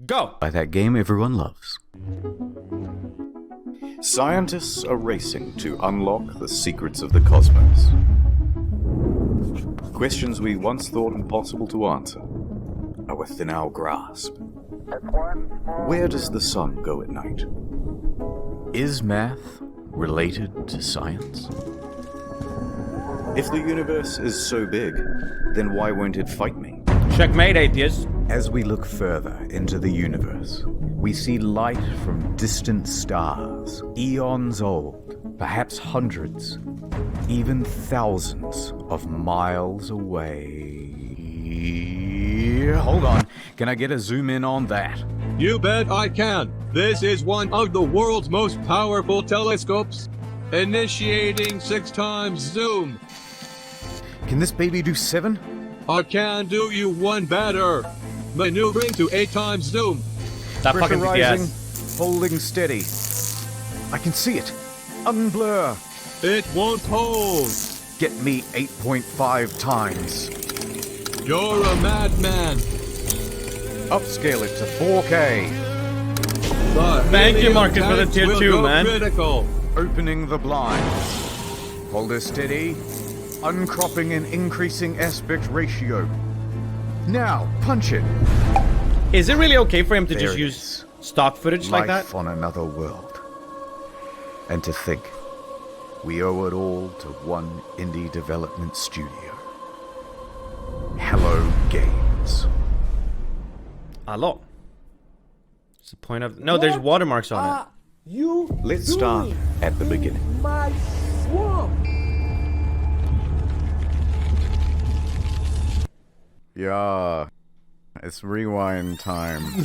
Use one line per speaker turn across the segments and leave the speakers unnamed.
Go!
By that game everyone loves.
Scientists are racing to unlock the secrets of the cosmos. Questions we once thought impossible to answer are within our grasp. Where does the sun go at night?
Is math related to science?
If the universe is so big, then why won't it fight me?
Checkmate, atheist.
As we look further into the universe, we see light from distant stars, eons old, perhaps hundreds, even thousands of miles away. Hold on, can I get a zoom in on that?
You bet I can. This is one of the world's most powerful telescopes. Initiating 6 times zoom.
Can this baby do 7?
I can do you one better. Maneuvering to 8 times zoom.
That fucking
Pressurizing,
BTS.
holding steady. I can see it. Unblur.
It won't hold.
Get me 8.5 times.
You're a madman.
Upscale it to 4K.
The
Thank you,
helium
Marcus, for the
tanks
tier
will
2,
go
man.
Critical.
Opening the blind. Hold her steady. Uncropping and increasing aspect ratio. Now, punch it.
Is it really okay for him to
There
just
it
use
is.
stock footage like that?
Life on another world. And to think, we owe it all to one indie development studio. Hello Games.
Hello. What's the point of... No, there's watermarks on it.
Let's start at the beginning.
My swamp.
Yeah, it's rewind time.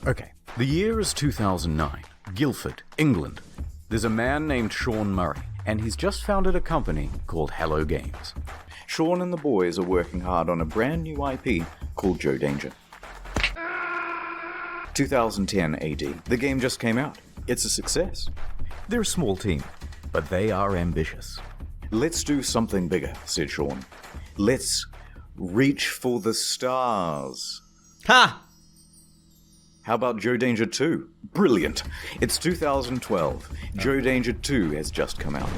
Okay, the year is 2009. Guildford, England. There's a man named Sean Murray, and he's just founded a company called Hello Games.
Sean and the boys are working hard on a brand new IP called Joe Danger. 2010 AD. The game just came out. It's a success.
They're a small team, but they are ambitious.
Let's do something bigger, said Sean. Let's reach for the stars.
Ha!
How about Joe Danger 2? Brilliant. It's 2012. Joe Danger 2 has just come out.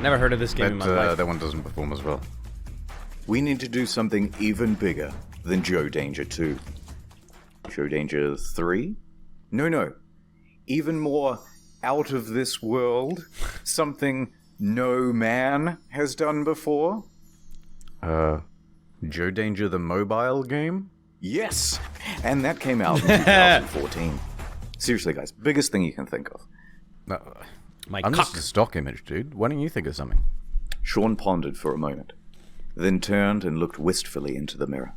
Never heard of this game in my life.
That one doesn't perform as well.
We need to do something even bigger than Joe Danger 2. Joe Danger 3? No. Even more out of this world. Something no man has done before.
Joe Danger the mobile game?
Yes! And that came out in 2014. Seriously, guys, biggest thing you can think of.
My
I'm
cock.
just a stock image, dude. Why don't you think of something?
Sean pondered for a moment, then turned and looked wistfully into the mirror.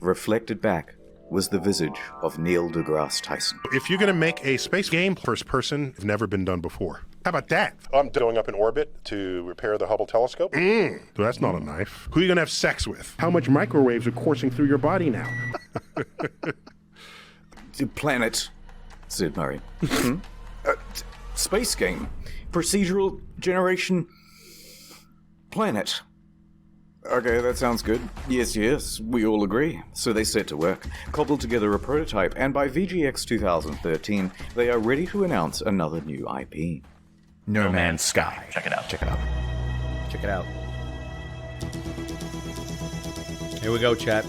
Reflected back was the visage of Neil deGrasse Tyson.
If you're going to make a space game, first person, it's never been done before. How about that? I'm going up in orbit to repair the Hubble telescope. So that's not a knife. Who are you going to have sex with? How much microwaves are coursing through your body now?
Planet, said Murray. Space game. Procedural generation. Planet. Okay, that sounds good. Yes, we all agree. So they set to work, cobbled together a prototype, and by VGX 2013, they are ready to announce another new IP.
No Man's Sky.
Check it out.
Check it out.
Check it out. Here we go, chat.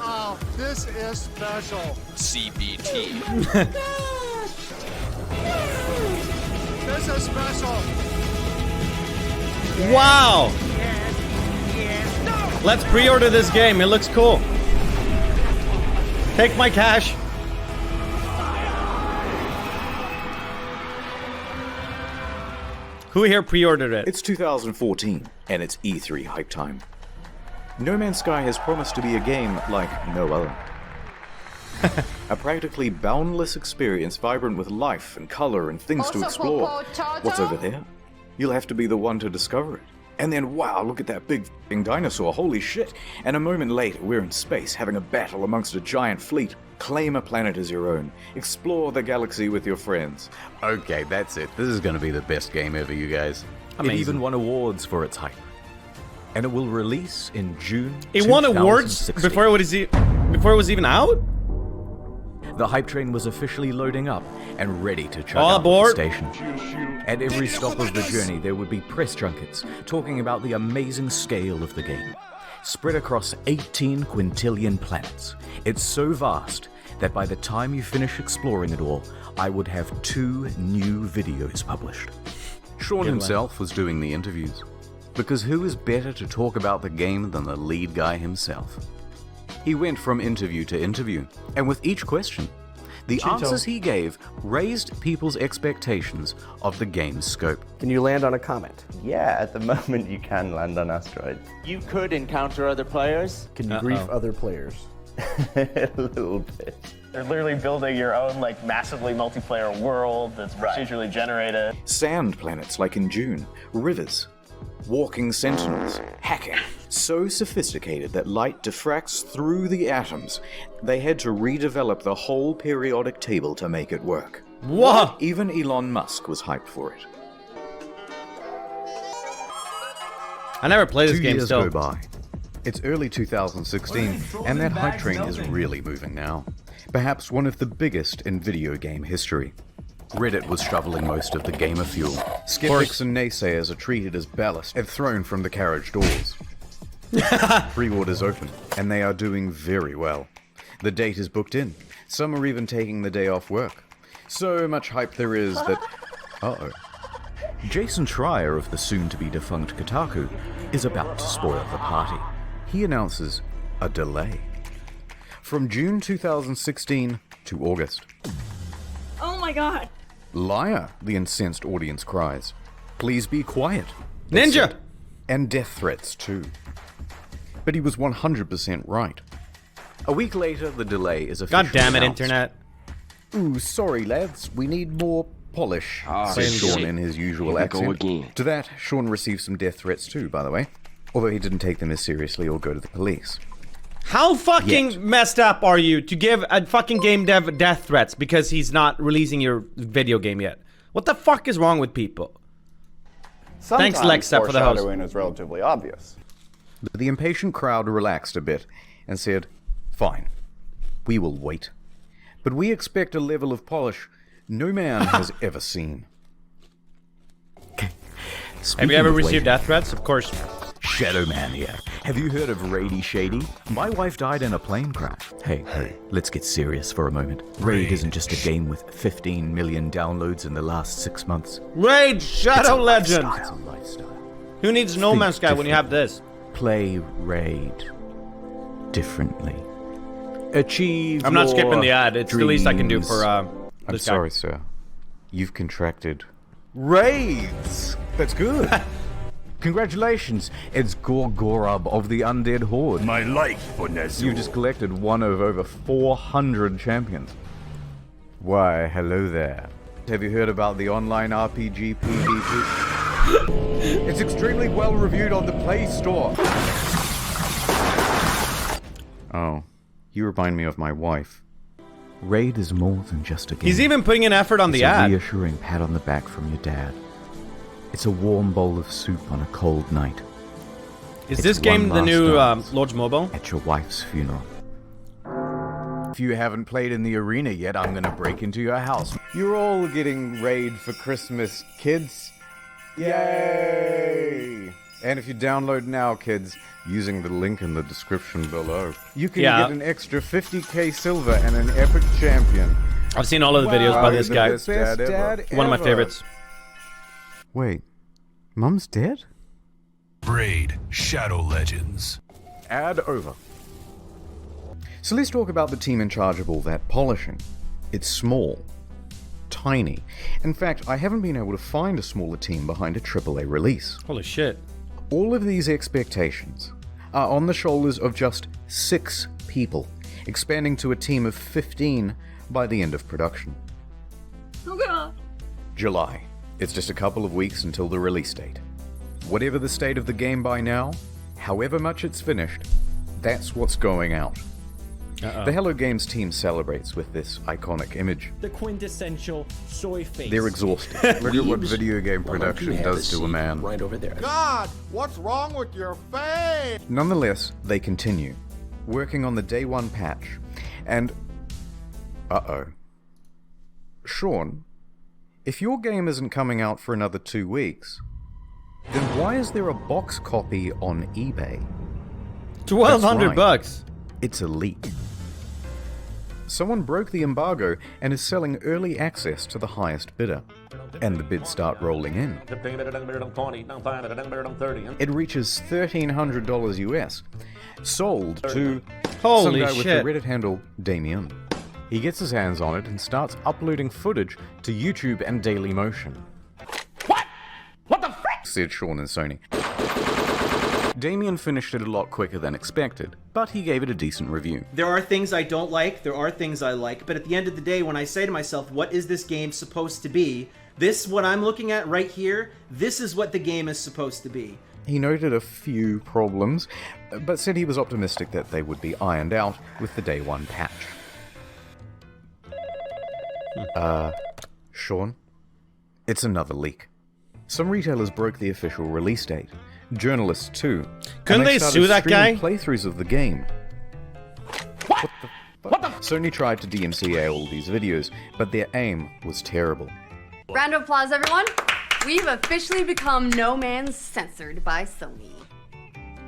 Oh, this is special.
CBT.
This is special.
Wow! Let's pre-order this game. It looks cool. Take my cash. Who here pre-ordered it?
It's 2014, and it's E3 hype time. No Man's Sky has promised to be a game like no other. A practically boundless experience vibrant with life and color and things to explore. What's over there? You'll have to be the one to discover it. And then, wow, look at that big f***ing dinosaur, holy shit. And a moment later, we're in space, having a battle amongst a giant fleet. Claim a planet as your own. Explore the galaxy with your friends.
Okay, that's it. This is going to be the best game ever, you guys.
Amazing.
It even won awards for its hype. and it will release in June.
It won awards
2016.
before it was even out?
The hype train was officially loading up and ready to chug
All
out of the
aboard.
station. At every stop of the journey, there would be press junkets talking about the amazing scale of the game. Spread across 18 quintillion planets, it's so vast that by the time you finish exploring it all, I would have 2 new videos published. Sean himself was doing the interviews, because who is better to talk about the game than the lead guy himself? He went from interview to interview, and with each question, the answers he gave raised people's expectations of the game's scope.
Can you land on a comet?
Yeah, at the moment you can land on asteroids.
You could encounter other players.
Can you grief other players?
A little bit.
They're literally building your own massively multiplayer world that's procedurally generated.
Sand planets like in June, rivers, walking sentinels, hacking. So sophisticated that light diffracts through the atoms, they had to redevelop the whole periodic table to make it work.
What?
Even Elon Musk was hyped for it.
I never played this
2
game
years
still.
go by. It's early 2016, and that hype train is really moving now. Perhaps one of the biggest in video game history. Reddit was shoveling most of the gamer fuel. Skeptics and naysayers are treated as ballast and thrown from the carriage doors. Pre-orders open, and they are doing very well. The date is booked in. Some are even taking the day off work. So much hype there is that... Uh-oh. Jason Schreier of the soon-to-be defunct Kotaku is about to spoil the party. He announces a delay. From June 2016 to August.
Oh my god.
Liar, the incensed audience cries. Please be quiet. they
Ninja!
said. And death threats, too. But he was 100% right. A week later, the delay is officially
God damn it,
announced.
internet.
Ooh, sorry, lads. We need more polish, said Sean in his usual accent. To that, Sean received some death threats too, by the way. Although he didn't take them as seriously or go to the police.
How fucking messed up are you to give a fucking game dev death threats because he's not releasing your video game yet? What the fuck is wrong with people?
Sometimes
Thanks, Lexa, for the host.
foreshadowing is relatively obvious.
The impatient crowd relaxed a bit and said, fine, we will wait. But we expect a level of polish no man has ever seen.
Have you ever received death threats? Of course.
Shadow Man here. Have you heard of Raidy Shady? My wife died in a plane crash. Hey, let's get serious for a moment. Raid isn't just a game with 15 million downloads in the last 6 months.
Raid Shadow Legends!
It's a lifestyle.
Who needs No Man's Sky when you have this?
Play Raid differently. Achieve
I'm not
your
skipping the ad. It's the least I can do
dreams.
for
I'm
this guy.
sorry, sir. You've contracted raids. That's good. Congratulations, it's Gorgorub of the Undead Horde.
My life for Nezul.
You've just collected one of over 400 champions. Why, hello there. Have you heard about the online RPG PvP? It's extremely well reviewed on the Play Store. Oh, you remind me of my wife. Raid is more than just a game.
He's even putting an effort on the
It's
ad.
a reassuring pat on the back from your dad. It's a warm bowl of soup on a cold night.
Is
It's
this game
one
the
last
new
dance
Lords Mobile?
at your wife's funeral. If you haven't played in the arena yet, I'm gonna break into your house. You're all getting Raid for Christmas, kids. Yay! And if you download now, kids, using the link in the description below, you can get an extra 50k silver and an epic champion.
I've seen all of the videos by this guy.
Best dad ever.
One of my favorites.
Wait, Mum's dead?
Raid Shadow Legends.
Ad over. So let's talk about the team in charge of all that polishing. It's small. Tiny. In fact, I haven't been able to find a smaller team behind a AAA release.
Holy shit.
All of these expectations are on the shoulders of just 6 people, expanding to a team of 15 by the end of production.
Oh god.
July. It's just a couple of weeks until the release date. Whatever the state of the game by now, however much it's finished, that's what's going out. The Hello Games team celebrates with this iconic image.
The quintessential soy face.
They're exhausted. Look at what video game production does to a man.
Right over there.
God, what's wrong with your face?
Nonetheless, they continue, working on the day one patch. And... uh-oh. Sean, if your game isn't coming out for another 2 weeks, then why is there a box copy on eBay?
$1,200.
It's a leak. Someone broke the embargo and is selling early access to the highest bidder. And the bids start rolling in. It reaches $1,300 US. Sold to some guy with the Reddit handle NymN. He gets his hands on it and starts uploading footage to YouTube and Dailymotion. What the frick? Said Sean and Sony. NymN finished it a lot quicker than expected, but he gave it a decent review.
There are things I don't like, there are things I like, but at the end of the day, when I say to myself, what is this game supposed to be? This, what I'm looking at right here, this is what the game is supposed to be.
He noted a few problems, but said he was optimistic that they would be ironed out with the day one patch. Sean? It's another leak. Some retailers broke the official release date. Journalists too.
Couldn't they sue that guy?
Playthroughs of the game. What the? Sony tried to DMCA all these videos, but their aim was terrible.
Round of applause, everyone. We've officially become No Man's censored by Sony.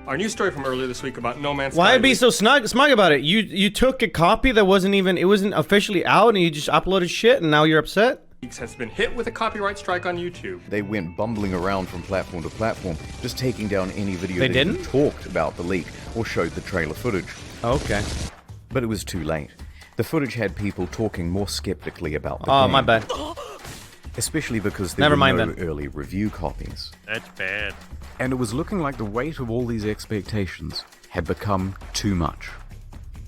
Our news story from earlier this week about No Man's Sky.
Why be so smug about it? You took a copy that wasn't officially out, and you just uploaded shit, and now you're upset?
Has been hit with a copyright strike on YouTube.
They went bumbling around from platform to platform, just taking down any video that
didn't
even talked about the leak or showed the trailer footage.
Okay.
But it was too late. The footage had people talking more skeptically about the game.
Oh, my bad.
Especially because there were no early review copies.
That's bad.
And it was looking like the weight of all these expectations had become too much.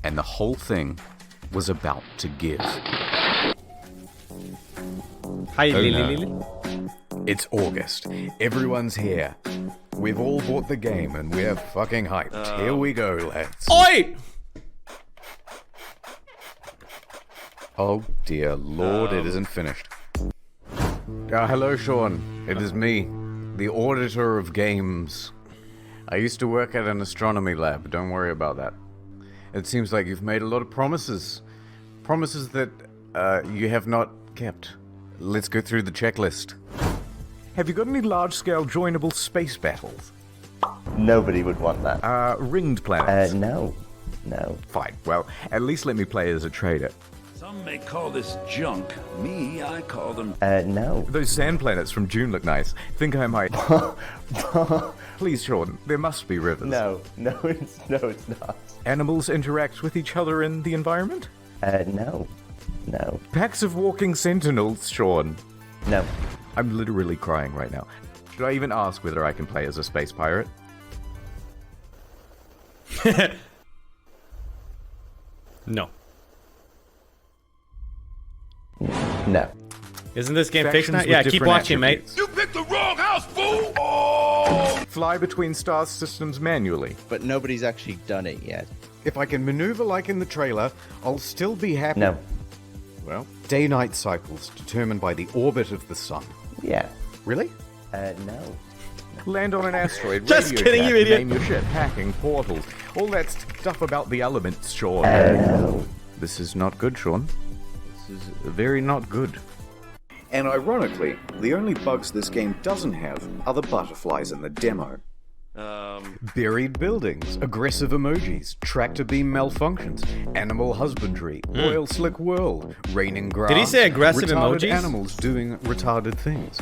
And the whole thing was about to give.
Hi,
It's August. Everyone's here. We've all bought the game and we're fucking hyped. Here we go, lads.
Oi!
Oh dear lord, it isn't finished. Hello, Sean. It is me, the auditor of games. I used to work at an astronomy lab. Don't worry about that. It seems like you've made a lot of promises. Promises that you have not kept. Let's go through the checklist. Have you got any large-scale joinable space battles?
Nobody would want that.
Ringed planets?
No.
Fine. Well, at least let me play as a trader.
Some may call this junk. Me, I call them...
no.
Those sand planets from June look nice. Think I might... Please, Sean, there must be rivers.
No, it's not.
Animals interact with each other in the environment?
No.
Packs of walking sentinels, Sean.
No.
I'm literally crying right now. Should I even ask whether I can play as a space pirate?
No.
No.
Isn't this game fixed now? Yeah, keep watching, mate.
You picked the wrong house, fool! Oh!
Fly between star systems manually.
But nobody's actually done it yet.
If I can maneuver like in the trailer, I'll still be happy.
No.
Well, day-night cycles determined by the orbit of the sun.
Yeah.
Really?
No.
Land on an asteroid.
Just kidding, you idiot.
Name your shit. Hacking, portals. All that stuff about the elements, Sean.
No.
This is not good, Sean. This is very not good.
And ironically, the only bugs this game doesn't have are the butterflies in the demo.
Buried buildings, aggressive emojis, tractor beam malfunctions, animal husbandry, oil slick whirl, raining grass.
Did he say aggressive
retarded
emojis?
Animals doing retarded things.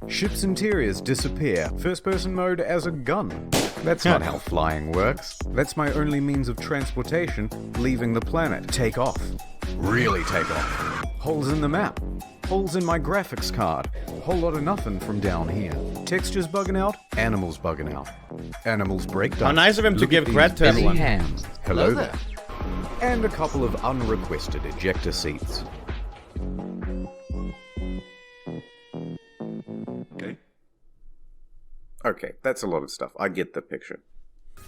Ships' interiors disappear. First person mode as a gun. That's not how flying works. That's my only means of transportation, leaving the planet. Take off. Really take off. Holes in the map. Holes in my graphics card. Whole lot of nothing from down here. Textures bugging out. Animals bugging out. Animals break down.
How nice of him to give credit to everyone.
Hello there. And a couple of unrequested ejector seats.
Okay, that's a lot of stuff. I get the picture.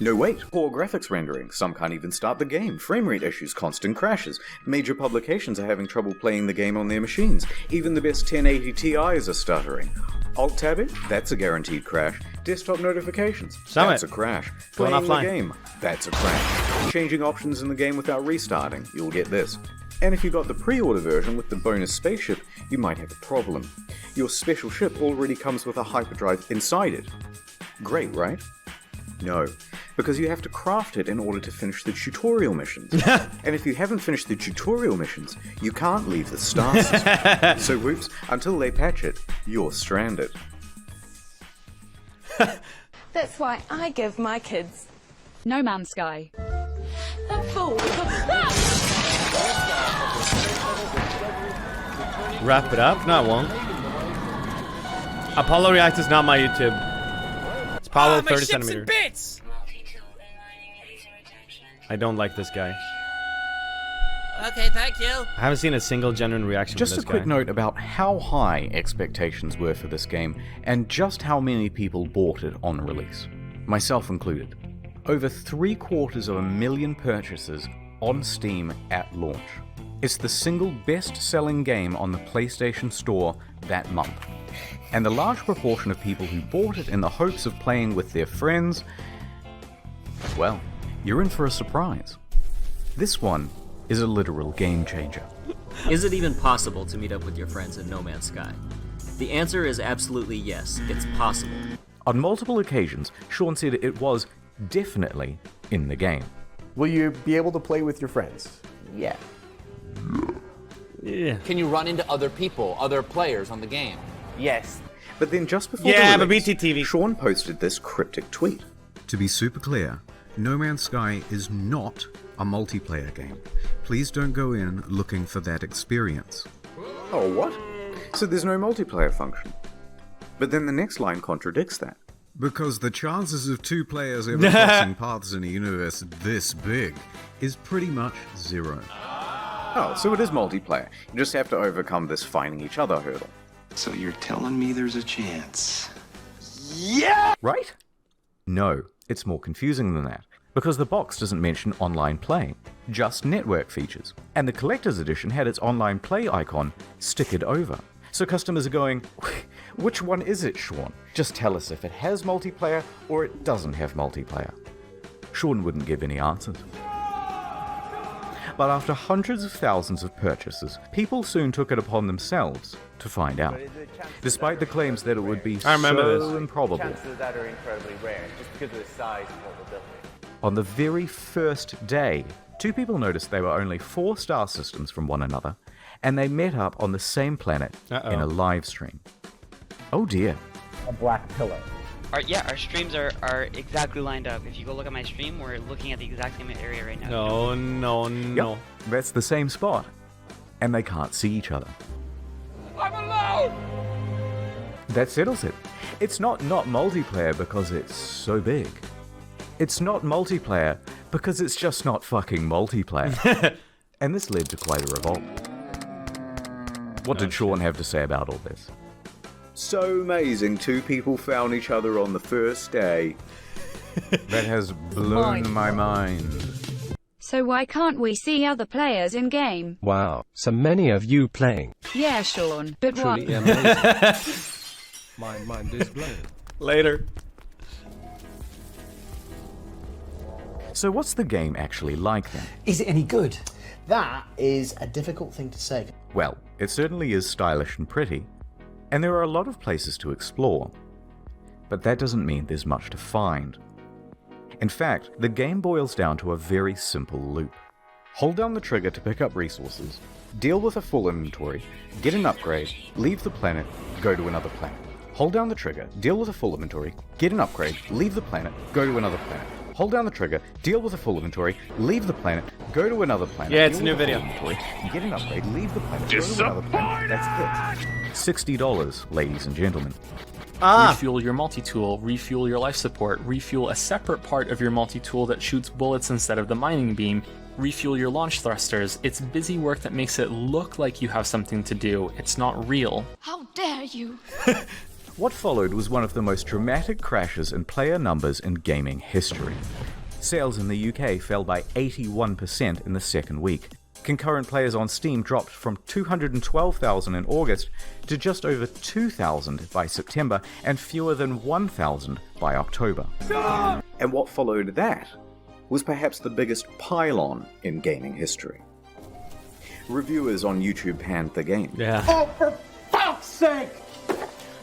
No wait, poor graphics rendering, some can't even start the game, frame rate issues, constant crashes, major publications are having trouble playing the game on their machines, even the best 1080 Ti's are stuttering. Alt-tabbing? That's a guaranteed crash. Desktop notifications? That's a crash. Playing the game? That's a crash. Changing options in the game without restarting? You'll get this. And if you got the pre-order version with the bonus spaceship, you might have a problem. Your special ship already comes with a hyperdrive inside it. Great, right? No, because you have to craft it in order to finish the tutorial missions. And if you haven't finished the tutorial missions, you can't leave the star system. So whoops, until they patch it, you're stranded.
That's why I give my kids
No Man's Sky.
a fool.
Wrap it up? No, I won't. Apollo React is not my YouTube. It's Apollo 30 centimeters.
Bits.
I don't like this guy.
Okay, thank you.
I haven't seen a single genuine reaction
Just
from this
a quick
guy.
note about how high expectations were for this game, and just how many people bought it on release, myself included. Over 750,000 purchases on Steam at launch. It's the single best-selling game on the PlayStation Store that month. And the large proportion of people who bought it in the hopes of playing with their friends, well, you're in for a surprise. This one is a literal game changer.
Is it even possible to meet up with your friends in No Man's Sky? The answer is absolutely yes, it's possible.
On multiple occasions, Sean said it was definitely in the game.
Will you be able to play with your friends? Yeah.
Yeah.
Can you run into other people, other players on the game?
Yes. But then just before
Yeah,
the
but
release,
BTTV.
Sean posted this cryptic tweet.
To be super clear, No Man's Sky is not a multiplayer game. Please don't go in looking for that experience.
Oh, what? So there's no multiplayer function. But then the next line contradicts that.
Because the chances of two players ever crossing paths in a universe this big is pretty much zero.
Oh, so it is multiplayer. You just have to overcome this finding each other hurdle.
So you're telling me there's a chance?
Yeah!
Right? No, it's more confusing than that. Because the box doesn't mention online playing, just network features. And the collector's edition had its online play icon stickered over. So customers are going, which one is it, Sean? Just tell us if it has multiplayer or it doesn't have multiplayer. Sean wouldn't give any answers. But after hundreds of thousands of purchases, people soon took it upon themselves to find out. Despite the claims that it would be
I remember
so
this.
improbable.
Chances of that are incredibly rare, just because of the size of what we're building.
On the very first day, two people noticed they were only 4 star systems from one another, and they met up on the same planet in a live stream. Oh dear.
A black pillow.
Our streams are exactly lined up. If you go look at my stream, we're looking at the exact same area right now.
No.
Yep, that's the same spot. And they can't see each other.
I'm alone!
That settles it. It's not multiplayer because it's so big. It's not multiplayer because it's just not fucking multiplayer. And this led to quite a revolt. What did Sean have to say about all this?
So amazing, 2 people found each other on the first day.
That has blown my mind.
So why can't we see other players in game?
Wow, so many of you playing.
Yeah, Sean, but
Truly
what?
amazing. My mind is blown.
Later.
So what's the game actually like then?
Is it any good? That is a difficult thing to say.
Well, it certainly is stylish and pretty, and there are a lot of places to explore. But that doesn't mean there's much to find. In fact, the game boils down to a very simple loop. Hold down the trigger to pick up resources, deal with a full inventory, get an upgrade, leave the planet, go to another planet. Hold down the trigger, deal with a full inventory, get an upgrade, leave the planet, go to another planet. Hold down the trigger, deal with a full inventory, leave the planet, go to another planet.
Yeah, it's a
deal
new
with
video.
full inventory, get an upgrade, leave the planet, go to another planet. That's it. $60, ladies and gentlemen.
Refuel your multi-tool, refuel your life support, refuel a separate part of your multi-tool that shoots bullets instead of the mining beam, refuel your launch thrusters. It's busy work that makes it look like you have something to do. It's not real.
How dare you?
What followed was one of the most dramatic crashes in player numbers in gaming history. Sales in the UK fell by 81% in the second week. Concurrent players on Steam dropped from 212,000 in August to just over 2,000 by September and fewer than 1,000 by October.
And what followed that was perhaps the biggest pylon in gaming history. Reviewers on YouTube panned the game.
Yeah.
Oh, for fuck's sake!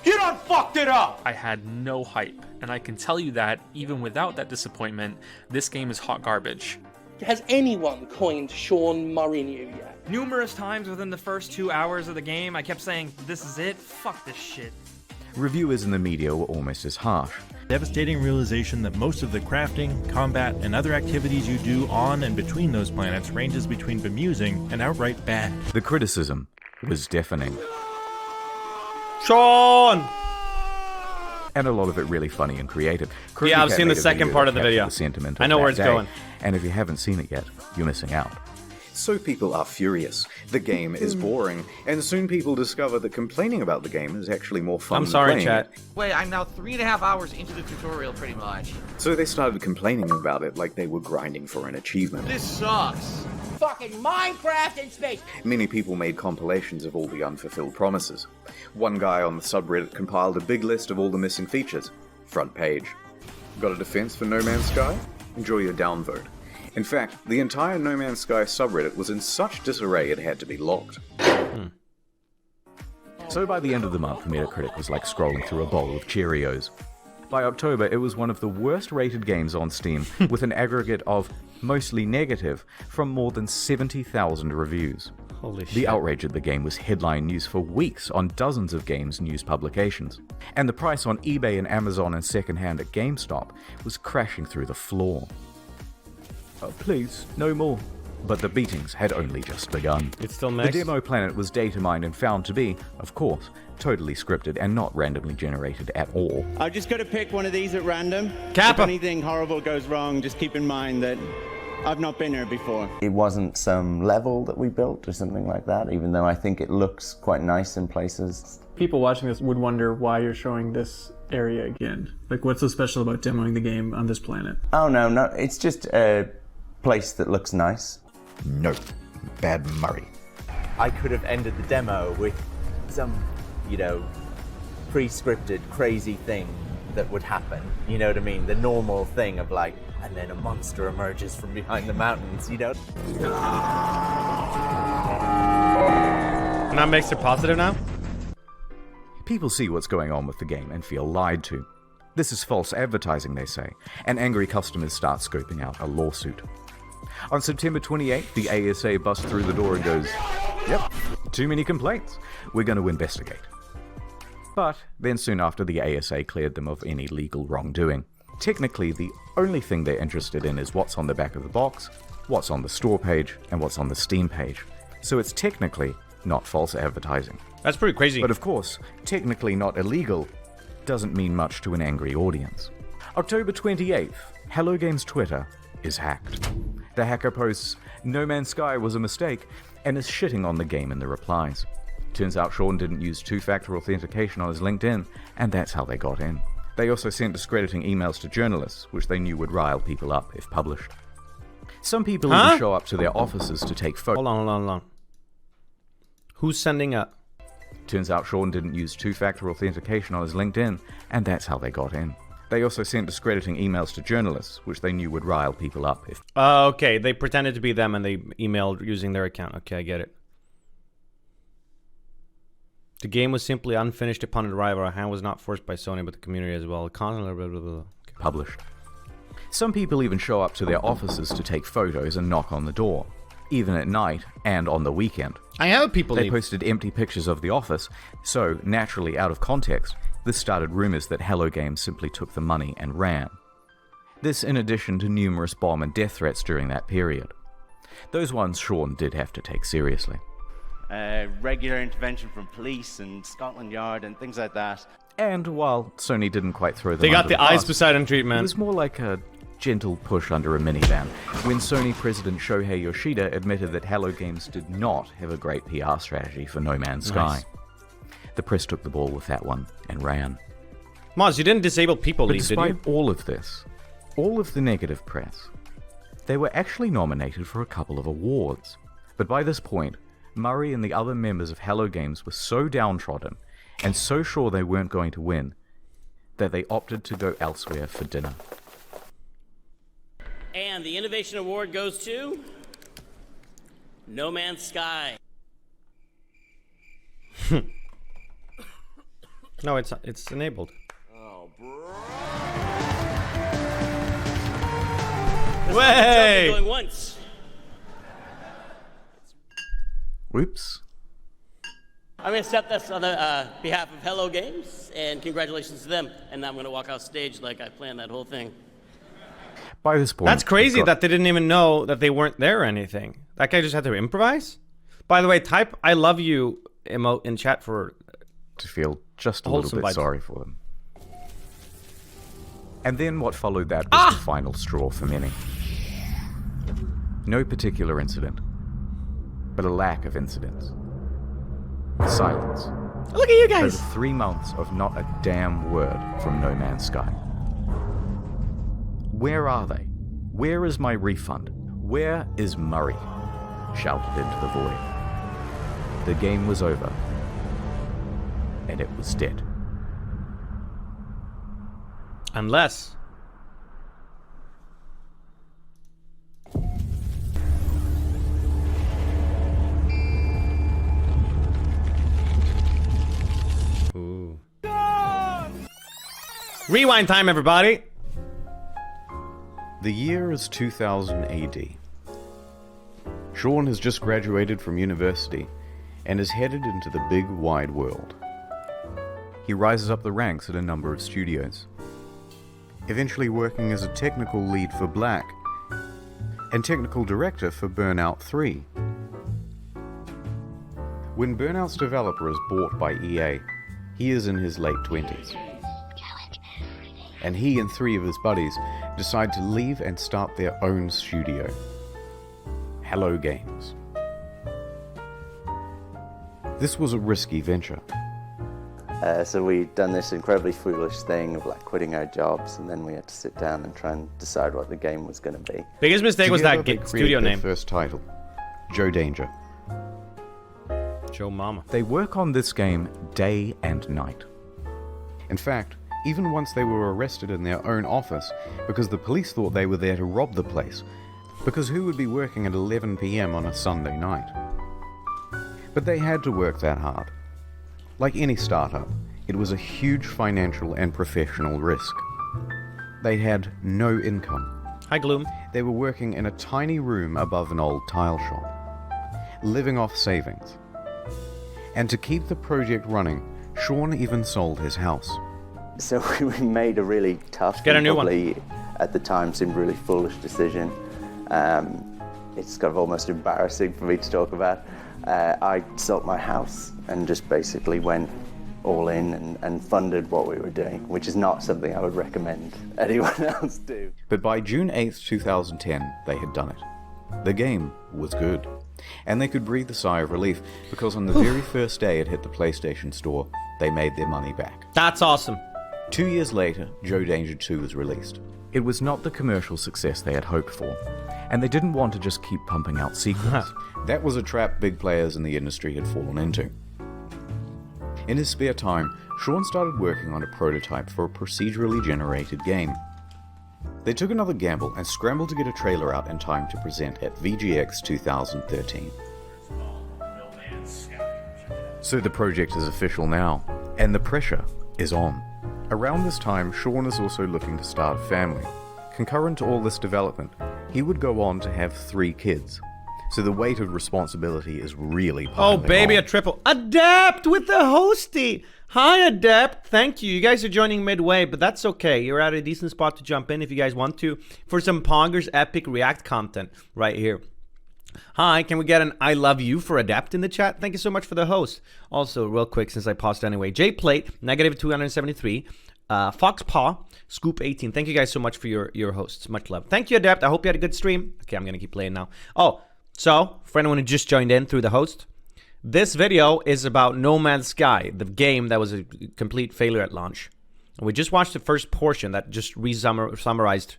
You done fucked it up!
I had no hype, and I can tell you that, even without that disappointment, this game is hot garbage.
Has anyone coined Sean Murray yet?
Numerous times within the first 2 hours of the game, I kept saying, this is it, fuck this shit.
Reviewers in the media were almost as harsh.
Devastating realization that most of the crafting, combat, and other activities you do on and between those planets ranges between bemusing and outright bad.
The criticism was deafening.
Sean!
And a lot of it really funny and creative.
Yeah, I've seen the second part of the video. I know where it's going.
And if you haven't seen it yet, you're missing out.
So people are furious. The game is boring, and soon people discover that complaining about the game is actually more fun than playing it.
Wait, I'm now 3.5 hours into the tutorial, pretty much.
So they started complaining about it like they were grinding for an achievement.
This sucks. Fucking Minecraft in space!
Many people made compilations of all the unfulfilled promises. One guy on the subreddit compiled a big list of all the missing features. Front page. Got a defense for No Man's Sky? Enjoy your downvote. In fact, the entire No Man's Sky subreddit was in such disarray it had to be locked.
So by the end of the month, Metacritic was like scrolling through a bowl of Cheerios. By October, it was one of the worst rated games on Steam, with an aggregate of mostly negative from more than 70,000 reviews.
Holy shit.
The outrage at the game was headline news for weeks on dozens of games news publications, and the price on eBay and Amazon and secondhand at GameStop was crashing through the floor. Please, no more. But the beatings had only just begun.
It's still mixed.
The demo planet was data mined and found to be, of course, totally scripted and not randomly generated at all.
I've just got to pick one of these at random.
Kappa.
If anything horrible goes wrong, just keep in mind that I've not been here before.
It wasn't some level that we built or something like that, even though I think it looks quite nice in places.
People watching this would wonder why you're showing this area again. Like, what's so special about demoing the game on this planet?
Oh, no, it's just a place that looks nice.
No. Bad Murray.
I could have ended the demo with some, pre-scripted crazy thing that would happen. You know what I mean? The normal thing of like, and then a monster emerges from behind the mountains,
And that makes it positive now?
People see what's going on with the game and feel lied to. This is false advertising, they say, and angry customers start scoping out a lawsuit. On September 28th, the ASA busts through the door and goes, "Yep, too many complaints. We're going to investigate." But then soon after, the ASA cleared them of any legal wrongdoing. Technically, the only thing they're interested in is what's on the back of the box, what's on the store page, and what's on the Steam page. So it's technically not false advertising.
That's pretty crazy.
But of course, technically not illegal doesn't mean much to an angry audience. October 28th, Hello Games Twitter is hacked. The hacker posts, "No Man's Sky was a mistake," and is shitting on the game in the replies. Turns out Sean didn't use two-factor authentication on his LinkedIn, and that's how they got in. They also sent discrediting emails to journalists, which they knew would rile people up if published. Some people even show up to their offices to take photos.
Hold on. Who's sending up?
Turns out Sean didn't use two-factor authentication on his LinkedIn, and that's how they got in. They also sent discrediting emails to journalists, which they knew would rile people up if...
Okay, they pretended to be them and they emailed using their account. Okay, I get it. The game was simply unfinished upon arrival. Our hand was not forced by Sony, but the community as well. Okay.
Published. Some people even show up to their offices to take photos and knock on the door, even at night and on the weekend.
I have people
They posted empty pictures of the office, so naturally out of context, this started rumors that Hello Games simply took the money and ran. This in addition to numerous bomb and death threats during that period. Those ones Sean did have to take seriously.
Regular intervention from police and Scotland Yard and things like that.
And while Sony didn't quite throw them
They got
under
the Ice
bus,
Poseidon treatment.
It was more like a gentle push under a minivan when Sony president Shohei Yoshida admitted that Hello Games did not have a great PR strategy for No Man's Sky.
Nice.
The press took the ball with that one and ran.
Moz, you didn't disable people
But
leave, did you?
despite all of this, all of the negative press, they were actually nominated for a couple of awards. But by this point, Murray and the other members of Hello Games were so downtrodden and so sure they weren't going to win that they opted to go elsewhere for dinner.
And the Innovation Award goes to No Man's Sky.
No, it's enabled.
Oh, bro.
Way!
Going once.
Whoops.
I'm going to accept this on the behalf of Hello Games, and congratulations to them. And now I'm going to walk off stage like I planned that whole thing.
By this point,
That's crazy that they didn't even know that they weren't there or anything. That guy just had to improvise? By the way, type I love you emote in chat for...
To feel just a little bit sorry for them. And then what followed that was the final straw for many. No particular incident, but a lack of incidents. Silence.
Look at you guys!
Over 3 months of not a damn word from No Man's Sky. Where are they? Where is my refund? Where is Murray? Shouted into the void. The game was over. And it was dead.
Unless... Ooh. Rewind time, everybody!
The year is 2000 AD. Sean has just graduated from university and is headed into the big wide world. He rises up the ranks at a number of studios, eventually working as a technical lead for Black and technical director for Burnout 3. When Burnout's developer is bought by EA, he is in his late 20s. And he and 3 of his buddies decide to leave and start their own studio, Hello Games. This was a risky venture.
So we'd done this incredibly foolish thing of like quitting our jobs, and then we had to sit down and try and decide what the game was going to be.
Biggest mistake was that studio name.
First title, Joe Danger.
Joe Mama.
They work on this game day and night. In fact, even once they were arrested in their own office because the police thought they were there to rob the place, because who would be working at 11 PM on a Sunday night? But they had to work that hard. Like any startup, it was a huge financial and professional risk. They had no income.
Hi, Gloom.
They were working in a tiny room above an old tile shop, living off savings. And to keep the project running, Sean even sold his house.
So we made a really tough,
get a new
probably at the time seemed really foolish decision. It's kind of almost embarrassing for me to talk about. I sold my house and just basically went all in and funded what we were doing, which is not something I would recommend anyone else do.
But by June 8th, 2010, they had done it. The game was good. And they could breathe a sigh of relief because on the very first day it hit the PlayStation Store, they made their money back.
That's awesome.
2 years later, Joe Danger 2 was released. It was not the commercial success they had hoped for, and they didn't want to just keep pumping out sequels. That was a trap big players in the industry had fallen into. In his spare time, Sean started working on a prototype for a procedurally generated game. They took another gamble and scrambled to get a trailer out in time to present at VGX 2013. So the project is official now, and the pressure is on. Around this time, Sean is also looking to start a family. Concurrent to all this development, he would go on to have 3 kids. So the weight of responsibility is really piling
Oh, baby,
on.
a triple. Adapt with the hosty. Hi, Adapt. Thank you. You guys are joining midway, but that's okay. You're at a decent spot to jump in if you guys want to for some Pongers epic React content right here. Hi, can we get an I love you for Adapt in the chat? Thank you so much for the host. Also, real quick, since I paused anyway, J Plate, -273, Fox Paw, Scoop 18. Thank you guys so much for your hosts. Much love. Thank you, Adapt. I hope you had a good stream. Okay, I'm going to keep playing now. Oh, so, for anyone who just joined in through the host, This video is about No Man's Sky, the game that was a complete failure at launch. And we just watched the first portion that just summarized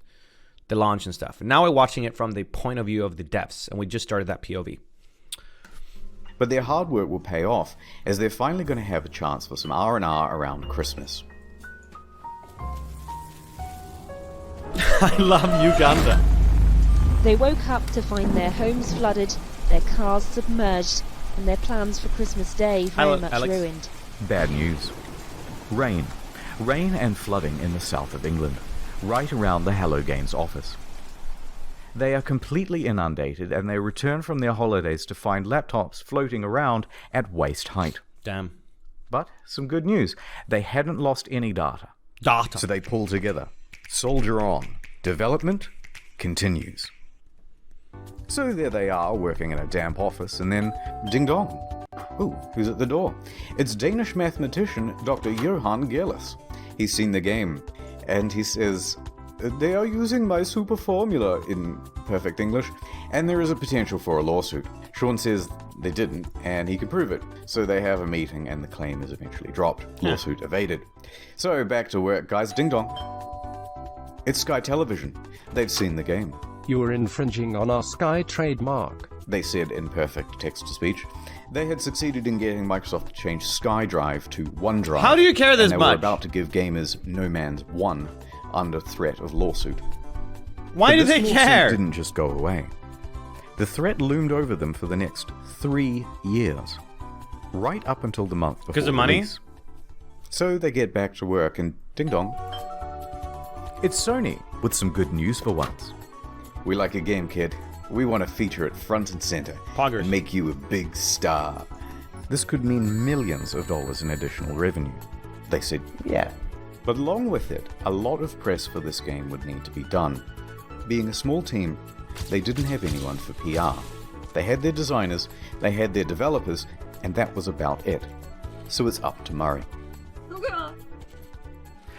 the launch and stuff. And now we're watching it from the point of view of the devs, and we just started that POV.
But their hard work will pay off, as they're finally going to have a chance for some R&R around Christmas.
I love Uganda.
They woke up to find their homes flooded, their cars submerged, and their plans for Christmas Day very much ruined.
Bad news. Rain. Rain and flooding in the south of England, right around the Hello Games office. They are completely inundated, and they return from their holidays to find laptops floating around at waist height.
Damn.
But some good news. They hadn't lost any data.
So they pull together. Soldier on. Development continues. So there they are, working in a damp office, and then ding dong. Ooh, who's at the door? It's Danish mathematician Dr. Johan Gerlis. He's seen the game, and he says, "They are using my super formula," in perfect English, and there is a potential for a lawsuit. Sean says they didn't, and he can prove it. So they have a meeting, and the claim is eventually dropped. Lawsuit evaded. So back to work, guys. Ding dong. It's Sky Television. They've seen the game.
You are infringing on our Sky trademark,
they said in perfect text-to-speech. They had succeeded in getting Microsoft to change SkyDrive to OneDrive.
How do you care this
and they
much?
were about to give gamers No Man's 1 under threat of lawsuit.
Why do they
lawsuit
care?
Didn't just go away. The threat loomed over them for the next 3 years, right up until the month before
because of money.
release. So they get back to work, and ding dong. It's Sony with some good news for once. We like a game, kid. We want to feature it front and center.
Poggers.
And make you a big star. This could mean millions of dollars in additional revenue. They said, yeah. But along with it, a lot of press for this game would need to be done. Being a small team, they didn't have anyone for PR. They had their designers, they had their developers, and that was about it. So it's up to Murray.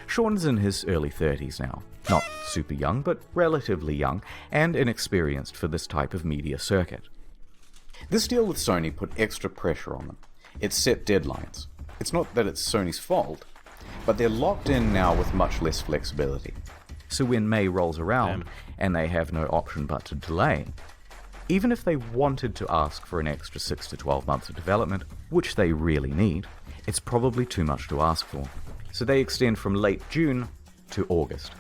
Sean's in his early 30s now. Not super young, but relatively young, and inexperienced for this type of media circuit. This deal with Sony put extra pressure on them. It set deadlines. It's not that it's Sony's fault, but they're locked in now with much less flexibility. So when May rolls around, and they have no option but to delay, even if they wanted to ask for an extra 6 to 12 months of development, which they really need, it's probably too much to ask for. So they extend from late June to August.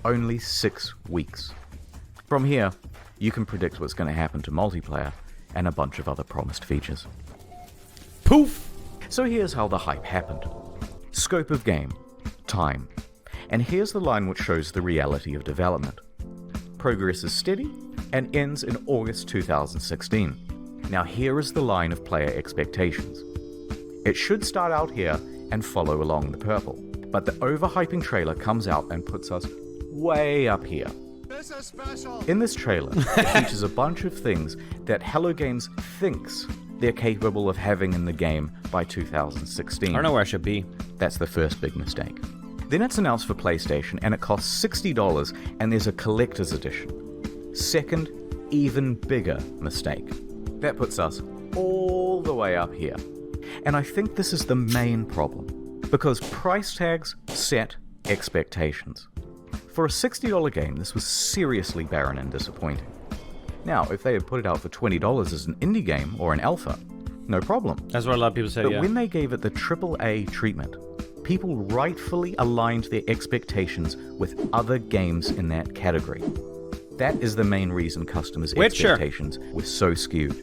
Only 6 weeks. From here, you can predict what's going to happen to multiplayer and a bunch of other promised features.
Poof!
So here's how the hype happened. Scope of game. Time. And here's the line which shows the reality of development. Progress is steady and ends in August 2016. Now here is the line of player expectations. It should start out here and follow along the purple, but the overhyping trailer comes out and puts us way up here.
This is special.
In this trailer, it features a bunch of things that Hello Games thinks they're capable of having in the game by 2016.
I don't know where I should be.
That's the first big mistake. Then it's announced for PlayStation, and it costs $60, and there's a collector's edition. Second, even bigger mistake. That puts us all the way up here. And I think this is the main problem, because price tags set expectations. For a $60 game, this was seriously barren and disappointing. Now, if they had put it out for $20 as an indie game or an alpha, no problem.
That's what a lot of people say,
But
yeah.
when they gave it the AAA treatment, people rightfully aligned their expectations with other games in that category. That is the main reason customers' expectations were so skewed.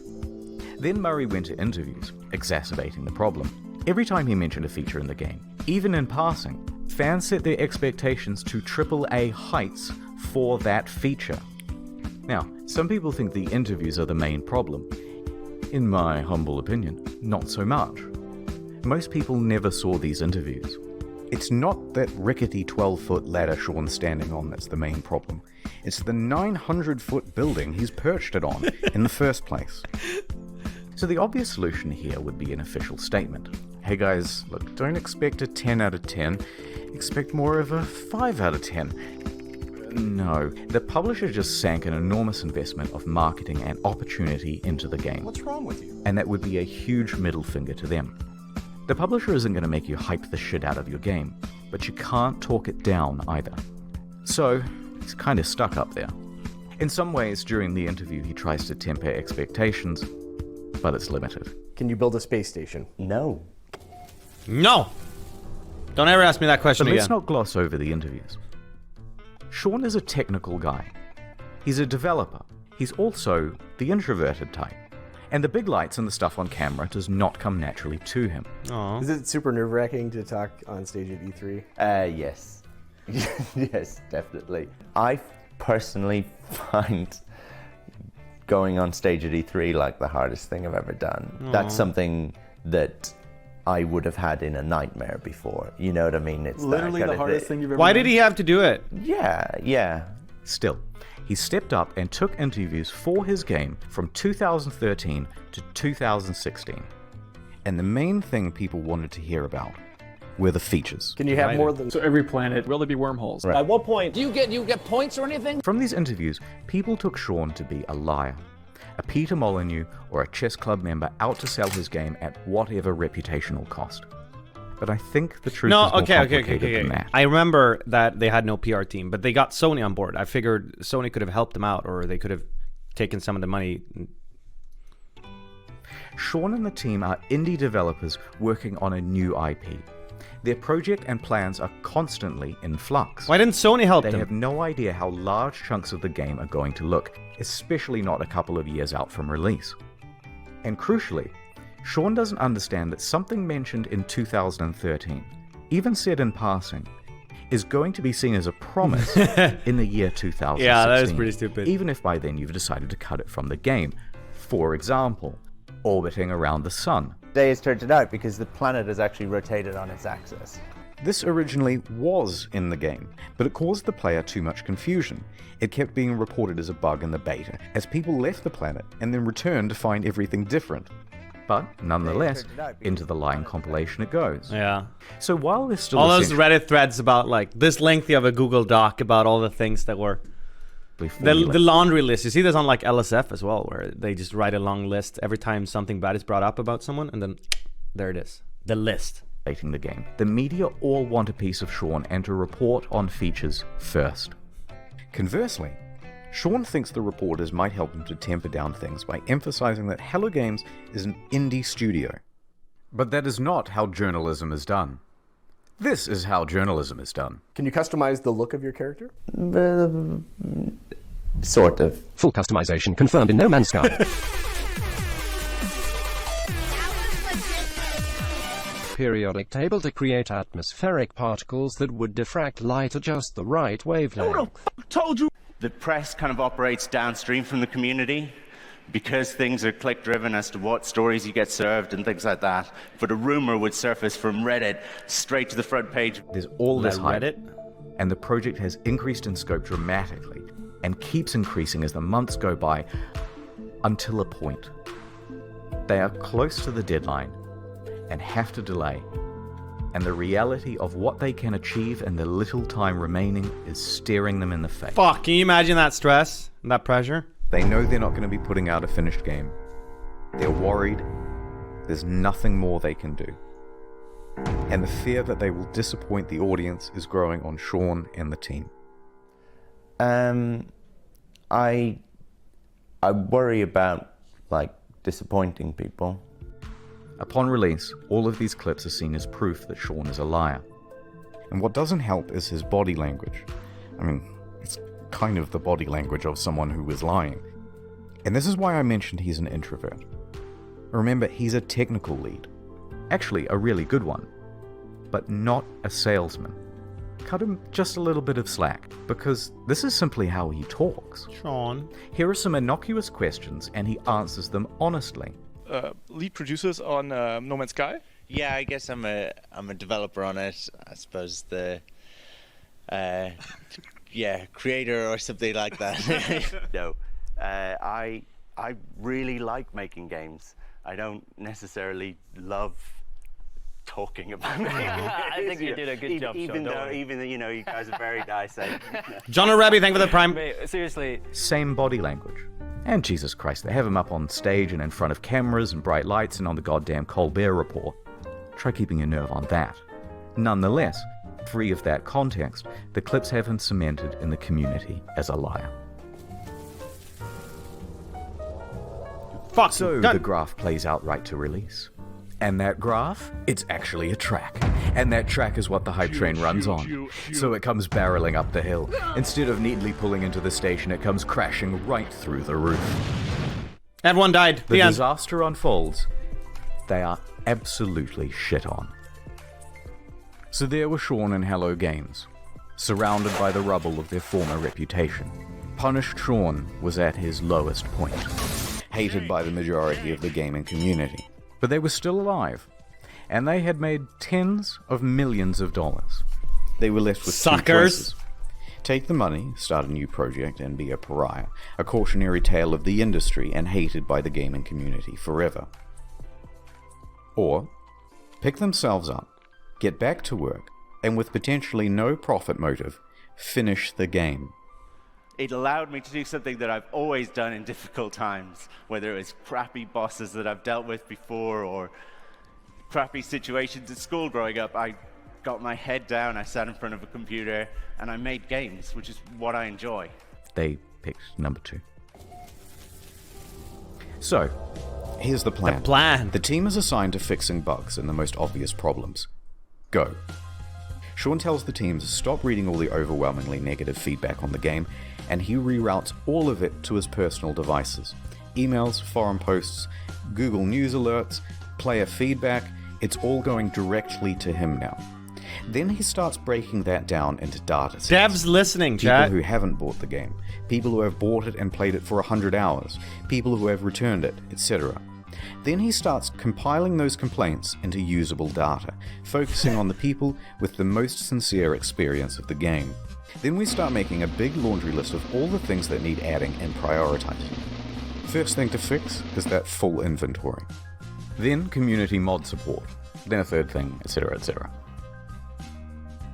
Then Murray went to interviews, exacerbating the problem. Every time he mentioned a feature in the game, even in passing, fans set their expectations to AAA heights for that feature. Now, some people think the interviews are the main problem. In my humble opinion, not so much. Most people never saw these interviews. It's not that rickety 12-foot ladder Sean's standing on that's the main problem. It's the 900-foot building he's perched it on in the first place. So the obvious solution here would be an official statement. Hey guys, look, don't expect a 10 out of 10. Expect more of a 5 out of 10. No, the publisher just sank an enormous investment of marketing and opportunity into the game.
What's wrong with you?
And that would be a huge middle finger to them. The publisher isn't going to make you hype the shit out of your game, but you can't talk it down either. So, he's kind of stuck up there. In some ways, during the interview, he tries to temper expectations, but it's limited.
Can you build a space station?
No.
No! Don't ever ask me that question
But
again.
let's not gloss over the interviews. Sean is a technical guy. He's a developer. He's also the introverted type. And the big lights and the stuff on camera does not come naturally to him.
Is it super nerve-wracking to talk on stage at E3?
Yes. Yes, definitely. I personally find going on stage at E3 like the hardest thing I've ever done.
Aw.
That's something that I would have had in a nightmare before. You know what I mean? It's
Literally
that
the
kind
hardest
of
thing you've ever
Why
done.
did he have to do it?
Yeah.
Still, he stepped up and took interviews for his game from 2013 to 2016. And the main thing people wanted to hear about were the features.
Can you have more than...
So every planet...
Will there be wormholes?
Right.
At what point do you get points or anything?
From these interviews, people took Sean to be a liar, a Peter Molyneux or a chess club member out to sell his game at whatever reputational cost. But I think the truth is more complicated than that.
I remember that they had no PR team, but they got Sony on board. I figured Sony could have helped them out, or they could have taken some of the money.
Sean and the team are indie developers working on a new IP. Their project and plans are constantly in flux.
Why didn't Sony help
They
them?
have no idea how large chunks of the game are going to look, especially not a couple of years out from release. And crucially, Sean doesn't understand that something mentioned in 2013, even said in passing, is going to be seen as a promise in the year 2016.
Yeah, that is pretty stupid.
Even if by then you've decided to cut it from the game. For example, orbiting around the sun.
Today has turned it out because the planet has actually rotated on its axis.
This originally was in the game, but it caused the player too much confusion. It kept being reported as a bug in the beta, as people left the planet and then returned to find everything different. But nonetheless, into the lying compilation it goes.
Yeah.
So while there's still
all those Reddit threads about like this lengthy of a Google Doc about all the things that were the laundry list. You see this on like LSF as well, where they just write a long list every time something bad is brought up about someone, and then there it is, the list.
The game. The media all want a piece of Sean and to report on features first. Conversely, Sean thinks the reporters might help him to temper down things by emphasizing that Hello Games is an indie studio. But that is not how journalism is done. This is how journalism is done.
Can you customize the look of your character?
Sort of.
Full customization confirmed in NymN Sky. Periodic table to create atmospheric particles that would diffract light at just the right wavelength.
Who the f told you? The press kind of operates downstream from the community because things are click-driven as to what stories you get served and things like that. But a rumor would surface from Reddit straight to the front page.
There's all this hype,
Reddit,
and the project has increased in scope dramatically and keeps increasing as the months go by until a point. They are close to the deadline and have to delay, and the reality of what they can achieve in the little time remaining is staring them in the face.
Fuck, can you imagine that stress and that pressure?
They know they're not going to be putting out a finished game. They're worried. There's nothing more they can do. And the fear that they will disappoint the audience is growing on Sean and the team.
I worry about, like, disappointing people.
Upon release, all of these clips are seen as proof that Sean is a liar. And what doesn't help is his body language. I mean, it's kind of the body language of someone who is lying. And this is why I mentioned he's an introvert. Remember, he's a technical lead. Actually, a really good one. But not a salesman. Cut him just a little bit of slack, because this is simply how he talks.
Sean.
Here are some innocuous questions, and he answers them honestly.
Lead producers on NymN Sky?
Yeah, I guess I'm a developer on it. I suppose the creator or something like that.
No, I really like making games. I don't necessarily love
talking about me.
I think you did a good job,
Even
Sean,
though,
don't worry.
even though, you know, you guys are very nice.
John O'Rabi, thank you for the prime.
Mate, seriously.
Same body language. And Jesus Christ, they have him up on stage and in front of cameras and bright lights and on the goddamn Colbert Report. Try keeping your nerve on that. Nonetheless, free of that context, the clips have him cemented in the community as a liar.
Fuck.
So the graph plays out right to release. And that graph, it's actually a track. And that track is what the hype train runs on. So it comes barreling up the hill. Instead of neatly pulling into the station, it comes crashing right through the roof.
Everyone died.
The disaster unfolds. They are absolutely shit on. So there were Sean and Hello Games, surrounded by the rubble of their former reputation. Punished Sean was at his lowest point, hated by the majority of the gaming community. But they were still alive, and they had made tens of millions of dollars. They were left with two choices. Take the money, start a new project, and be a pariah, a cautionary tale of the industry and hated by the gaming community forever. Or pick themselves up, get back to work, and with potentially no profit motive, finish the game.
It allowed me to do something that I've always done in difficult times, whether it was crappy bosses that I've dealt with before or crappy situations at school growing up. I got my head down, I sat in front of a computer, and I made games, which is what I enjoy.
They picked number 2. So, here's the plan. The team is assigned to fixing bugs and the most obvious problems. Go. Sean tells the team to stop reading all the overwhelmingly negative feedback on the game, and he reroutes all of it to his personal devices. Emails, forum posts, Google News alerts, player feedback, it's all going directly to him now. Then he starts breaking that down into data sets.
Devs listening,
people
chat.
People who haven't bought the game, people who have bought it and played it for 100 hours, people who have returned it, etc. Then he starts compiling those complaints into usable data, focusing on the people with the most sincere experience of the game. Then we start making a big laundry list of all the things that need adding and prioritizing. First thing to fix is that full inventory. Then community mod support. Then a third thing, etc, etc.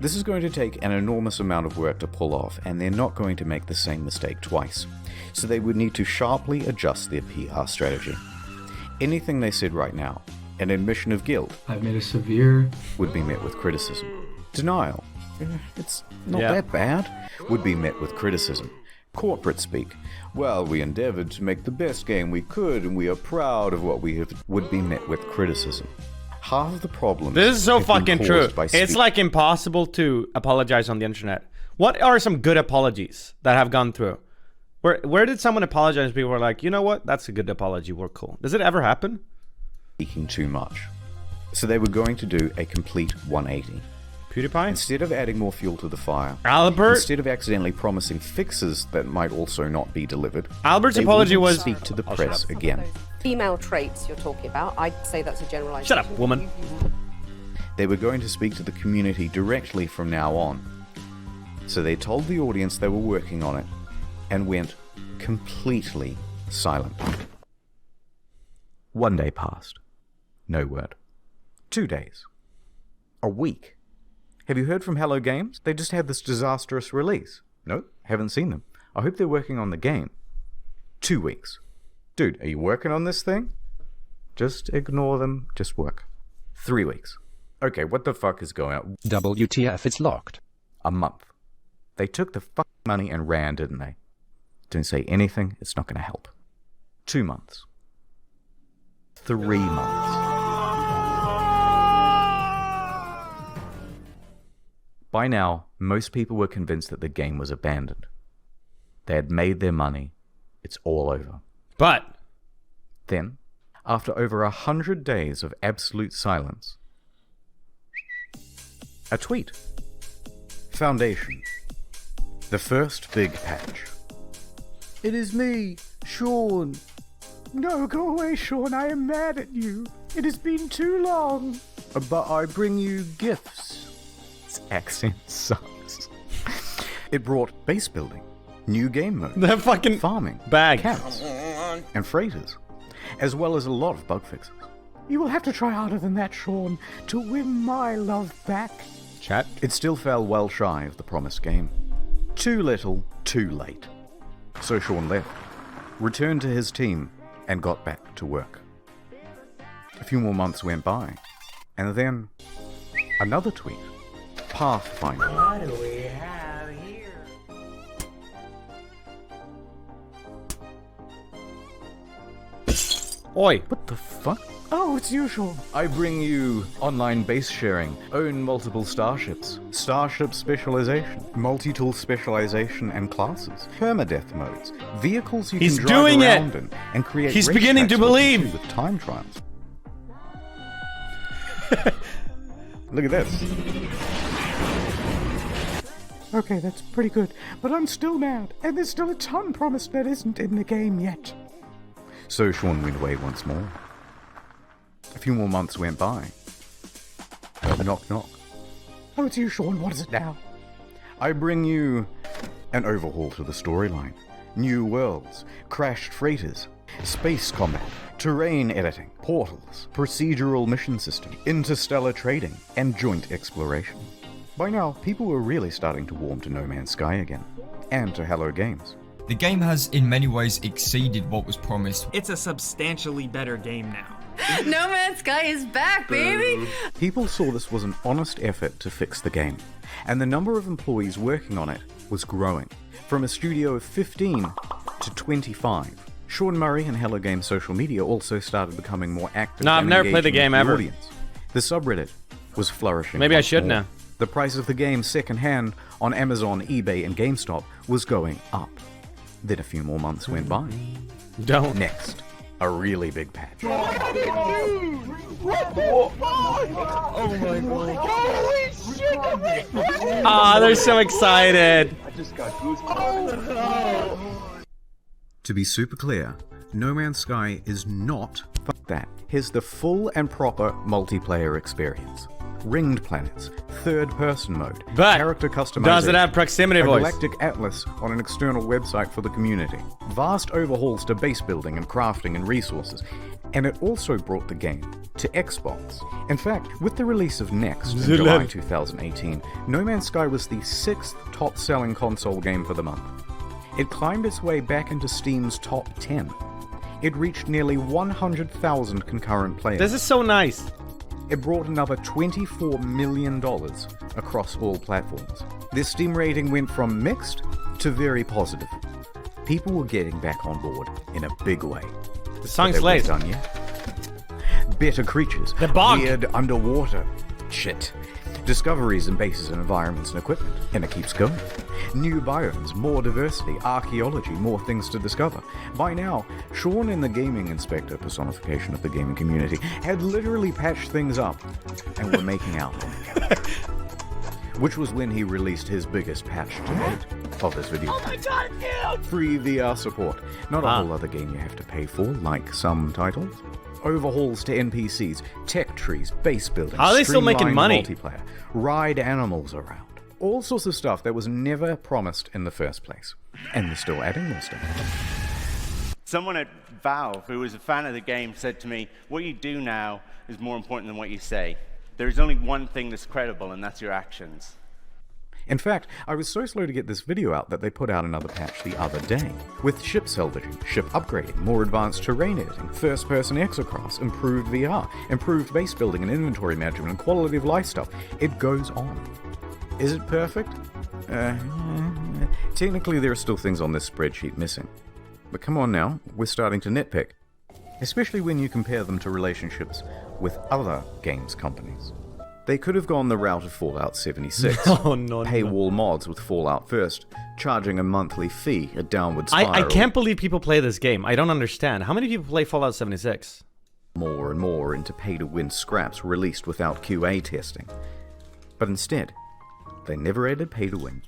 This is going to take an enormous amount of work to pull off, and they're not going to make the same mistake twice. So they would need to sharply adjust their PR strategy. Anything they said right now, an admission of guilt,
I've made a severe,
would be met with criticism. Denial, it's not that bad, would be met with criticism. Corporate speak, well, we endeavored to make the best game we could and we are proud of what we have, would be met with criticism. Half of the problem.
This is so fucking true. It's like impossible to apologize on the internet. What are some good apologies that have gone through? Where did someone apologize and people were like, you know what, that's a good apology, we're cool. Does it ever happen?
Speaking too much. So they were going to do a complete 180.
PewDiePie?
Instead of adding more fuel to the fire,
Albert?
Instead of accidentally promising fixes that might also not be delivered,
Albert's
they
apology
wouldn't
was
speak to the press again.
Female traits you're talking about, I'd say that's a generalization.
Shut up, woman.
They were going to speak to the community directly from now on. So they told the audience they were working on it and went completely silent. 1 day passed. No word. 2 days. A week. Have you heard from Hello Games? They just had this disastrous release. Nope, haven't seen them. I hope they're working on the game. 2 weeks. Dude, are you working on this thing? Just ignore them, just work. 3 weeks. Okay, what the fuck is going on?
WTF, it's locked.
A month. They took the fucking money and ran, didn't they? Didn't say anything, it's not going to help. 2 months. 3 months. By now, most people were convinced that the game was abandoned. They had made their money. It's all over.
But
then, after over 100 days of absolute silence, a tweet. Foundation. The first big patch.
It is me, Sean. No, go away, Sean. I am mad at you. It has been too long.
But I bring you gifts. Its accent sucks. It brought base building, new game mode,
the fucking
farming,
bag,
camps, and freighters, as well as a lot of bug fixes.
You will have to try harder than that, Sean, to win my love back.
Chat.
It still fell well shy of the promised game. Too little, too late. So Sean left, returned to his team, and got back to work. A few more months went by, and then another tweet. Pathfinder.
What do we have here?
Oi.
What the fuck?
Oh, it's you, Sean.
I bring you online base sharing, own multiple starships, starship specialization, multi-tool specialization and classes, permadeath modes, vehicles you
He's
can drive
doing
around
it.
in, and create
He's
race
beginning
tracks
to
with
believe.
With time trials. Look at this.
Okay, that's pretty good, but I'm still mad, and there's still a ton promised that isn't in the game yet.
So Sean went away once more. A few more months went by. Knock, knock.
Oh, it's you, Sean. What is it now?
I bring you an overhaul to the storyline. New worlds, crashed freighters, space combat, terrain editing, portals, procedural mission system, interstellar trading, and joint exploration. By now, people were really starting to warm to No Man's Sky again, and to Hello Games.
The game has in many ways exceeded what was promised.
It's a substantially better game now.
No Man's Sky is back, baby!
People saw this was an honest effort to fix the game, and the number of employees working on it was growing, from a studio of 15 to 25. Sean Murray and Hello Games social media also started becoming more active.
No, I've never played the game ever.
Audience. The subreddit was flourishing.
Maybe I
once
should
more.
now.
The price of the game secondhand on Amazon, eBay, and GameStop was going up. Then a few more months went by.
Don't.
Next, a really big patch.
What the fuck? Oh my god. Holy shit!
Ah, they're so excited.
I just got goosebumps.
To be super clear, No Man's Sky is not fuck that. Here's the full and proper multiplayer experience. Ringed planets, third-person mode,
but
character customization,
does it have proximity
a
voice?
galactic atlas on an external website for the community, vast overhauls to base building and crafting and resources, and it also brought the game to Xbox. In fact, with the release of Next in July 2018, No Man's Sky was the 6th top-selling console game for the month. It climbed its way back into Steam's top 10. It reached nearly 100,000 concurrent players.
This is so nice.
It brought another $24 million across all platforms. Their Steam rating went from mixed to very positive. People were getting back on board in a big way.
The song
But they
slays.
weren't done yet. Better creatures,
The bog.
weird underwater shit, discoveries in bases and environments and equipment, and it keeps going. New biomes, more diversity, archaeology, more things to discover. By now, Sean and the gaming inspector, personification of the gaming community, had literally patched things up and were making out on the couch. Which was when he released his biggest patch to date of this video.
Oh my god, dude!
Free VR support. Not a whole other game you have to pay for, like some titles. Overhauls to NPCs, tech trees, base building,
How are they still making money?
multiplayer, ride animals around. All sorts of stuff that was never promised in the first place. And they're still adding more stuff.
Someone at Valve, who was a fan of the game, said to me, what you do now is more important than what you say. There's only one thing that's credible, and that's your actions.
In fact, I was so slow to get this video out that they put out another patch the other day, with ship salvaging, ship upgrading, more advanced terrain editing, first-person exocross, improved VR, improved base building and inventory management, and quality of life stuff. It goes on. Is it perfect? Technically, there are still things on this spreadsheet missing. But come on now, we're starting to nitpick. Especially when you compare them to relationships with other games companies. They could have gone the route of Fallout 76. Paywall mods with Fallout First, charging a monthly fee, a downward spiral.
I can't believe people play this game. I don't understand. How many people play Fallout 76?
More and more into pay-to-win scraps released without QA testing. But instead, they never added pay-to-win.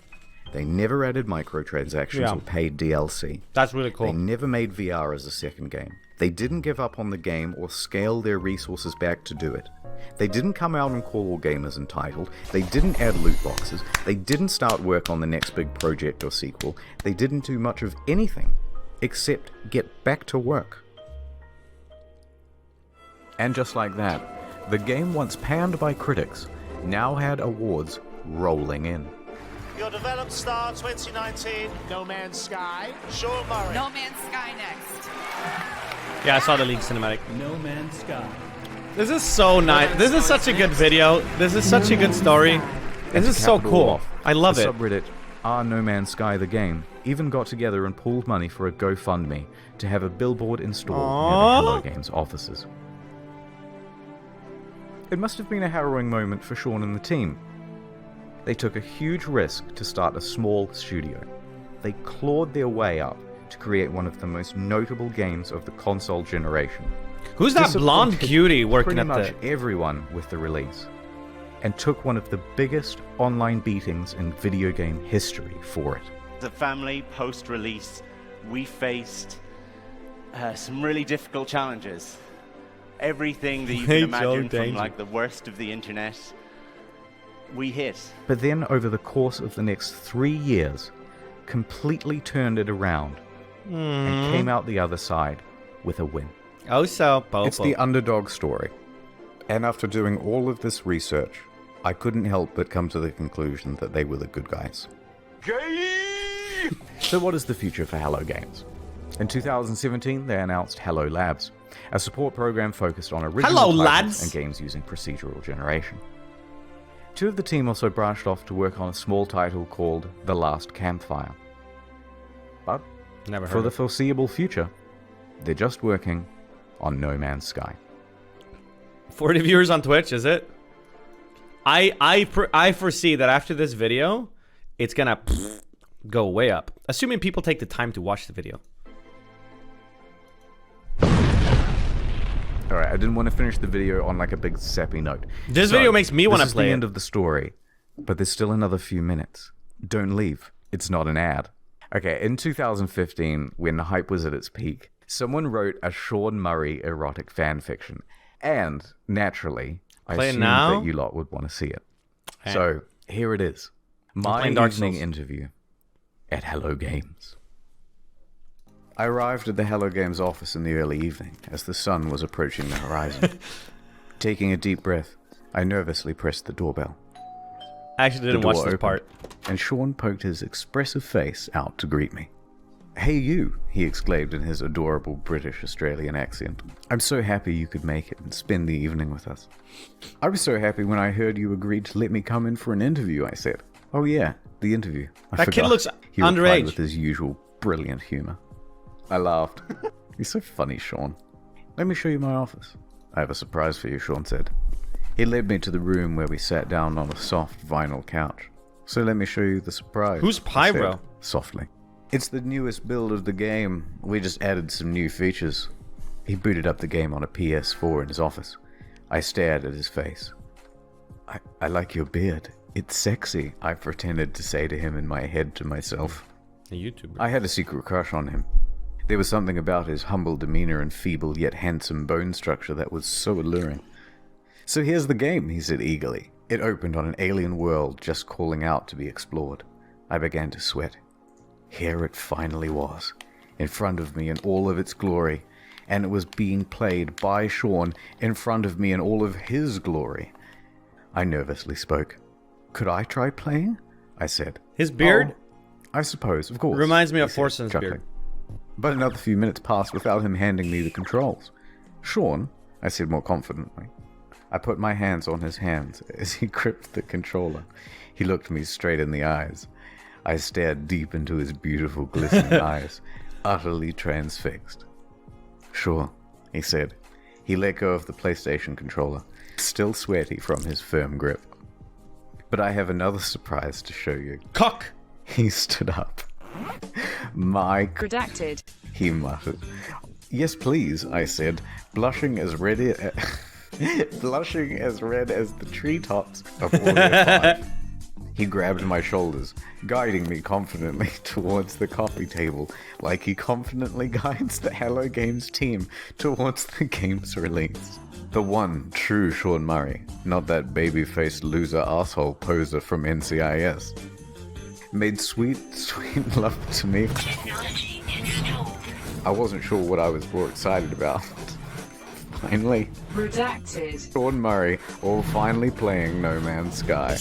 They never added microtransactions or paid DLC.
That's really cool.
They never made VR as a second game. They didn't give up on the game or scale their resources back to do it. They didn't come out and call all gamers entitled. They didn't add loot boxes. They didn't start work on the next big project or sequel. They didn't do much of anything except get back to work. And just like that, the game once panned by critics now had awards rolling in.
Your developed star 2019, No Man's Sky, Sean Murray.
No Man's Sky next.
Yeah, I saw the league cinematic.
No Man's Sky.
This is so nice. This is such a good video. This is such a good story. This is so cool. I love it.
The subreddit No Man's Sky the game even got together and pooled money for a GoFundMe to have a billboard installed near the Hello Games offices. It must have been a harrowing moment for Sean and the team. They took a huge risk to start a small studio. They clawed their way up to create one of the most notable games of the console generation.
Who's that blonde cutie working
pretty
at
much everyone with the release, and took one of the biggest online beatings in video game history for it.
As a family, post-release, we faced some really difficult challenges. Everything that you can imagine from like the worst of the internet, we hit.
But then over the course of the next 3 years, completely turned it around and came out the other side with a win.
Oh, so Bobo.
It's the underdog story. And after doing all of this research, I couldn't help but come to the conclusion that they were the good guys. So what is the future for Hello Games? In 2017, they announced Hello Labs, a support program focused on original titles and games using procedural generation. Two of the team also branched off to work on a small title called The Last Campfire. But for the foreseeable future, they're just working on No Man's Sky.
40 viewers on Twitch, is it? I foresee that after this video, it's gonna go way up. Assuming people take the time to watch the video.
Alright, I didn't want to finish the video on like a big sappy note.
This video makes me want to play
This is the
it.
end of the story, but there's still another few minutes. Don't leave. It's not an ad. Okay, in 2015, when the hype was at its peak, someone wrote a Sean Murray erotic fanfiction. And, naturally, I assumed that you lot would want to see it.
Okay.
So, here it is. My evening interview at Hello Games. I arrived at the Hello Games office in the early evening, as the sun was approaching the horizon. Taking a deep breath, I nervously pressed the doorbell.
I actually didn't watch this part.
And Sean poked his expressive face out to greet me. "Hey you," he exclaimed in his adorable British-Australian accent. "I'm so happy you could make it and spend the evening with us." "I was so happy when I heard you agreed to let me come in for an interview," I said. "Oh yeah, the interview.
That kid looks
he replied
underage.
with his usual brilliant humor. I laughed. "You're so funny, Sean. Let me show you my office." "I have a surprise for you," Sean said. He led me to the room where we sat down on a soft vinyl couch. "So let me show you the surprise."
Who's Pyro?
I said, softly. "It's the newest build of the game. We just added some new features." He booted up the game on a PS4 in his office. I stared at his face. I like your beard. It's sexy," I pretended to say to him in my head to myself.
A YouTuber.
I had a secret crush on him. There was something about his humble demeanor and feeble yet handsome bone structure that was so alluring. "So here's the game," he said eagerly. It opened on an alien world just calling out to be explored. I began to sweat. Here it finally was, in front of me in all of its glory, and it was being played by Sean in front of me in all of his glory. I nervously spoke. "Could I try playing?" I said.
His beard?
"Oh, I suppose, of course."
Reminds me of
he said,
Forson's
chuckling.
beard.
But another few minutes passed without him handing me the controls. "Sean," I said more confidently. I put my hands on his hands as he gripped the controller. He looked me straight in the eyes. I stared deep into his beautiful, glistening eyes, utterly transfixed. "Sure," he said. He let go of the PlayStation controller, still sweaty from his firm grip. "But I have another surprise to show you."
Cock!
He stood up.
Redacted.
He muttered. "Yes, please," I said, blushing as red as the treetops of Audio 5. He grabbed my shoulders, guiding me confidently towards the coffee table, like he confidently guides the Hello Games team towards the game's release. The one true Sean Murray, not that baby-faced loser asshole poser from NCIS. Made sweet, sweet love to me. I wasn't sure what I was more excited about. finally.
Redacted.
Sean Murray, all finally playing No Man's Sky.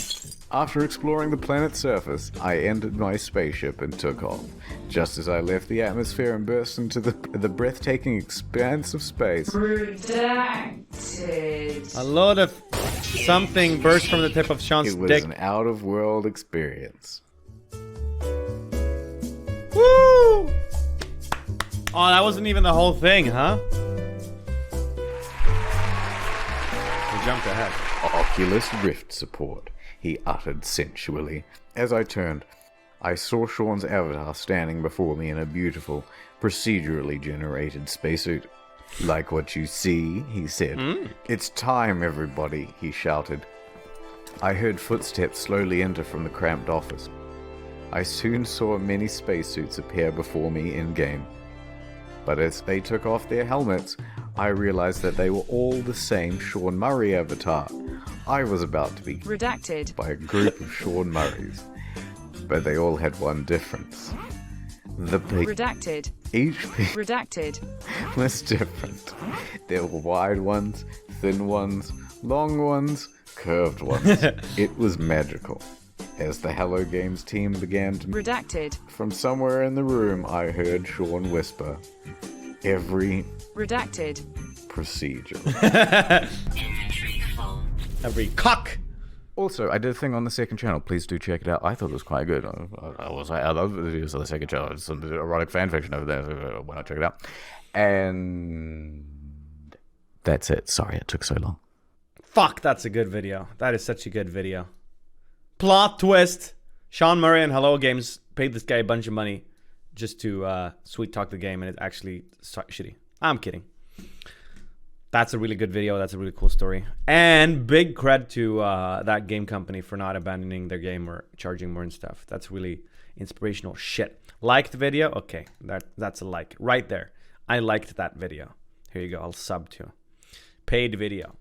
After exploring the planet's surface, I entered my spaceship and took off. Just as I left the atmosphere and burst into the breathtaking expanse of space.
Redacted.
A load of something burst from the tip of Sean's
It was
dick.
an out-of-world experience.
Woo! Oh, that wasn't even the whole thing, huh? We jumped ahead.
Oculus Rift support, he uttered sensually. As I turned, I saw Sean's avatar standing before me in a beautiful, procedurally generated spacesuit. Like what you see, he said. It's time, everybody, he shouted. I heard footsteps slowly enter from the cramped office. I soon saw many spacesuits appear before me in-game. But as they took off their helmets, I realized that they were all the same Sean Murray avatar. I was about to be
redacted
by a group of Sean Murrays, but they all had one difference.
Redacted.
Each piece
Redacted.
was different. There were wide ones, thin ones, long ones, curved ones. It was magical. As the Hello Games team began to...
Redacted.
From somewhere in the room, I heard Sean whisper, every...
Redacted.
procedure.
Every cock!
Also, I did a thing on the second channel. Please do check it out. I thought it was quite good. I love the videos of the second channel. It's some erotic fanfiction over there. So why not check it out? And that's it. Sorry it took so long.
Fuck, that's a good video. That is such a good video. Plot twist. Sean Murray and Hello Games paid this guy a bunch of money just to sweet talk the game, and it's actually shitty. I'm kidding. That's a really good video. That's a really cool story. And big credit to that game company for not abandoning their game or charging more and stuff. That's really inspirational shit. Liked the video? Okay, that's a like right there. I liked that video. Here you go. I'll sub to. Paid video.